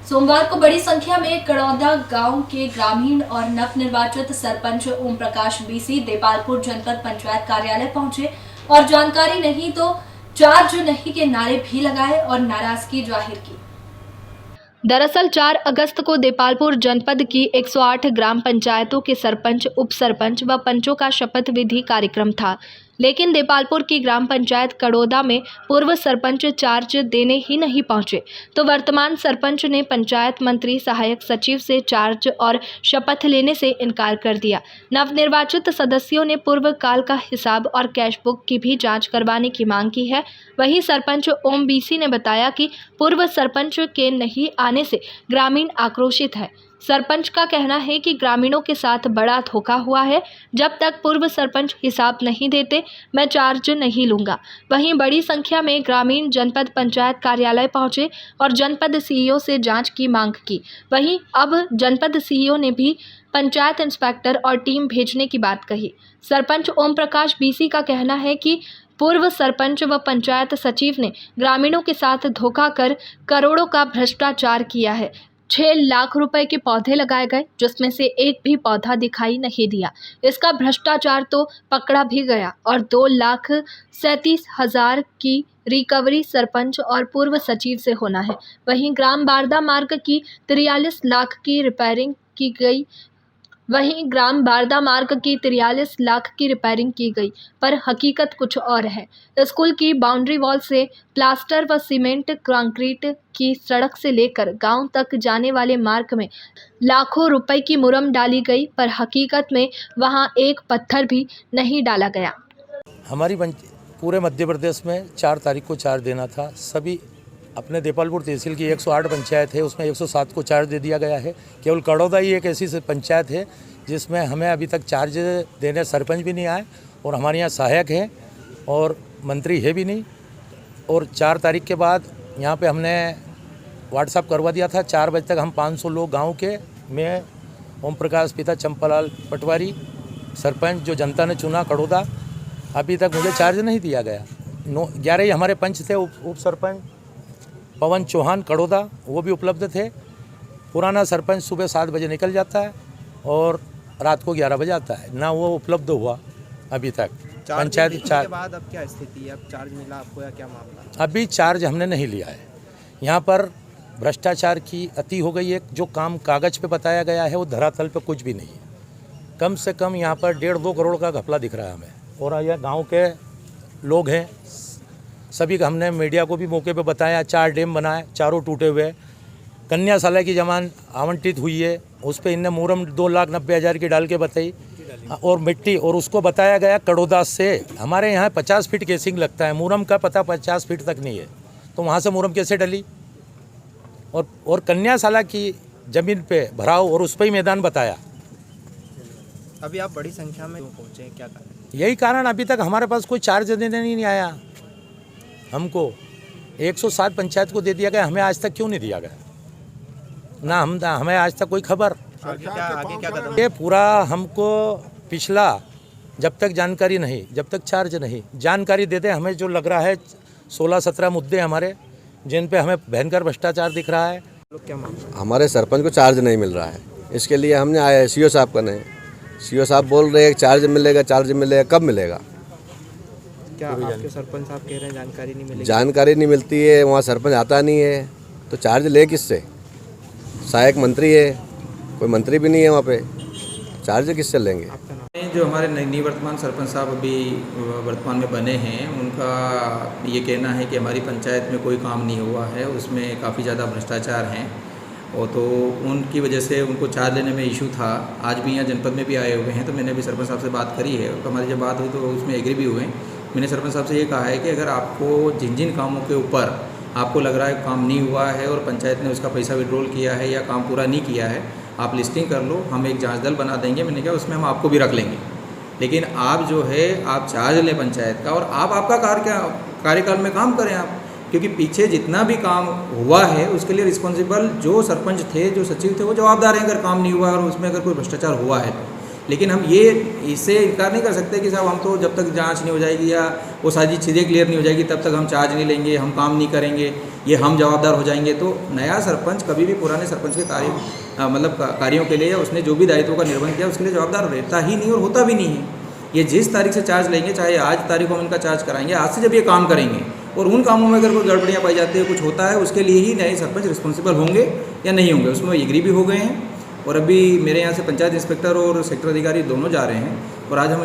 सोमवार को बड़ी संख्या में कड़ौदा गांव के ग्रामीण और नवनिर्वाचित सरपंच ओम प्रकाश बीसी देपालपुर जनपद पंचायत कार्यालय पहुंचे और जानकारी नहीं तो चार्ज नहीं के नारे भी लगाए और नाराजगी जाहिर की। दरअसल 4 अगस्त को देपालपुर जनपद की 108 ग्राम पंचायतों के सरपंच, उप सरपंच व पंचों का शपथ विधि कार्यक्रम था, लेकिन देपालपुर की ग्राम पंचायत कड़ौदा में पूर्व सरपंच चार्ज देने ही नहीं पहुंचे, तो वर्तमान सरपंच ने पंचायत मंत्री, सहायक सचिव से चार्ज और शपथ लेने से इनकार कर दिया। नवनिर्वाचित सदस्यों ने पूर्व काल का हिसाब और कैश बुक की भी जांच करवाने की मांग की है। वहीं सरपंच ओम बीसी ने बताया कि पूर्व सरपंच के नहीं आने से ग्रामीण आक्रोशित है। सरपंच का कहना है कि ग्रामीणों के साथ बड़ा धोखा हुआ है। जब तक पूर्व सरपंच हिसाब नहीं देते, मैं चार्ज नहीं लूंगा। वहीं बड़ी संख्या में ग्रामीण जनपद पंचायत कार्यालय पहुंचे और जनपद सीईओ से जांच की मांग की। वहीं अब जनपद सीईओ ने भी पंचायत इंस्पेक्टर और टीम भेजने की बात कही। सरपंच ओम प्रकाश बीसी का कहना है कि पूर्व सरपंच व पंचायत सचिव ने ग्रामीणों के साथ धोखा कर करोड़ों का भ्रष्टाचार किया है। 6 लाख रुपए के पौधे लगाए गए, जिसमें से एक भी पौधा दिखाई नहीं दिया। इसका भ्रष्टाचार तो पकड़ा भी गया और 2,37,000 की रिकवरी सरपंच और पूर्व सचिव से होना है। वहीं ग्राम बारदा मार्ग की 43 लाख की रिपेयरिंग की गई। पर हकीकत कुछ और है। स्कूल की बाउंड्री वॉल से प्लास्टर व सीमेंट कंक्रीट की सड़क से लेकर गांव तक जाने वाले मार्ग में लाखों रुपए की मुरम डाली गई, पर हकीकत में वहां एक पत्थर भी नहीं डाला गया। हमारी पूरे मध्य प्रदेश में 4 तारीख को चार्ज देना था। सभी अपने देपालपुर तहसील की 108 पंचायत है, उसमें 107 को चार्ज दे दिया गया है। केवल कड़ौदा ही एक ऐसी पंचायत है जिसमें हमें अभी तक चार्ज देने सरपंच भी नहीं आए और हमारे यहाँ सहायक है और मंत्री है भी नहीं। और 4 तारीख के बाद यहाँ पे हमने व्हाट्सएप करवा दिया था। 4 बजे तक हम 500 लोग गांव के, मैं ओम प्रकाश पिता चंपालाल पटवारी सरपंच जो जनता ने चुना कड़ौदा, अभी तक मुझे चार्ज नहीं दिया गया। 11 ही हमारे पंच थे, उप सरपंच पवन चौहान कड़ौदा, वो भी उपलब्ध थे। पुराना सरपंच सुबह 7 बजे निकल जाता है और रात को 11 बजे आता है, ना वो उपलब्ध हुआ अभी तक। पंचायत चार्ज के बाद अब क्या स्थिति है? अब चार्ज मिला आपको या क्या मामला? अभी चार्ज हमने नहीं लिया है। यहाँ पर भ्रष्टाचार की अति हो गई है। जो काम कागज पे बताया गया है वो धरातल पे कुछ भी नहीं है। कम से कम यहाँ पर 1.5-2 करोड़ का घपला दिख रहा है हमें। और यह गाँव के लोग हैं, सभी का हमने मीडिया को भी मौके पे बताया। 4 डैम बनाए, चारों टूटे हुए। कन्याशाला की जमान आवंटित हुई है, उस पर इनने मुरम 2,90,000 की डाल के बताई और मिट्टी, और उसको बताया गया कड़ौदा से। हमारे यहाँ 50 फीट केसिंग लगता है, मुरम का पता 50 फीट तक नहीं है, तो वहाँ से मुरम कैसे डली? और कन्याशाला की ज़मीन पे भराव और उस पर ही मैदान बताया। अभी आप बड़ी संख्या में पहुँचे, क्या कारण? यही कारण, अभी तक हमारे पास कोई चार्ज देने नहीं आया। हमको 107 पंचायत को दे दिया गया, हमें आज तक क्यों नहीं दिया गया? ना हमें आज तक कोई खबर। आगे क्या कदम? ये पूरा हमको पिछला, जब तक जानकारी नहीं, जब तक चार्ज नहीं, जानकारी देते हमें जो लग रहा है 16-17 मुद्दे हमारे जिन पे हमें भयंकर भ्रष्टाचार दिख रहा है। क्या मामला? हमारे सरपंच को चार्ज नहीं मिल रहा है, इसके लिए हमने आया सीईओ साहब का नहीं। सीईओ साहब बोल रहे हैं चार्ज मिलेगा, कब मिलेगा? क्या आपके सरपंच साहब कह रहे हैं जानकारी नहीं मिलेगी? जानकारी नहीं मिलती है, वहाँ सरपंच आता नहीं है, तो चार्ज ले किससे? सहायक मंत्री है, कोई मंत्री भी नहीं है वहाँ पे, चार्ज किससे लेंगे? जो हमारे निवर्तमान सरपंच साहब अभी वर्तमान में बने हैं, उनका ये कहना है कि हमारी पंचायत में कोई काम नहीं हुआ है, उसमें काफ़ी ज़्यादा भ्रष्टाचार हैं, और तो उनकी वजह से उनको चार्ज लेने में इशू था। आज भी यहाँ जनपद में भी आए हुए हैं, तो मैंने भी सरपंच साहब से बात करी है, तो हमारी जब बात हुई तो उसमें एग्री भी हुए। मैंने सरपंच साहब से ये कहा है कि अगर आपको जिन कामों के ऊपर आपको लग रहा है काम नहीं हुआ है और पंचायत ने उसका पैसा विड्रॉल किया है या काम पूरा नहीं किया है, आप लिस्टिंग कर लो, हम एक जांच दल बना देंगे। मैंने कहा उसमें हम आपको भी रख लेंगे, लेकिन आप जो है आप चार्ज लें पंचायत का, और आप आपका कार्यकाल में काम करें आप, क्योंकि पीछे जितना भी काम हुआ है उसके लिए रिस्पॉन्सिबल जो सरपंच थे, जो सचिव थे, वो जवाबदार हैं अगर काम नहीं हुआ और उसमें अगर कोई भ्रष्टाचार हुआ है लेकिन हम ये इससे इनकार नहीं कर सकते कि साहब हम तो जब तक जांच नहीं हो जाएगी या वो सारी चीज़ें क्लियर नहीं हो जाएगी तब तक हम चार्ज नहीं लेंगे, हम काम नहीं करेंगे, ये हम जवाबदार हो जाएंगे। तो नया सरपंच कभी भी पुराने सरपंच के कार्यों के लिए या उसने जो भी दायित्वों का निर्वहन किया उसके लिए जवाबदार रहता ही नहीं और होता भी नहीं है। ये जिस तारीख से चार्ज लेंगे, चाहे आज तारीख को हम इनका चार्ज कराएंगे, आज से जब ये काम करेंगे और उन कामों में अगर कोई गड़बड़ियाँ पाई जाती है, कुछ होता है, उसके लिए ही नए सरपंच रिस्पॉन्सिबल होंगे या नहीं होंगे, उसमें एग्री भी हो गए हैं। और अभी मेरे यहाँ से पंचायत इंस्पेक्टर और सेक्टर अधिकारी दोनों जा रहे हैं और आज हम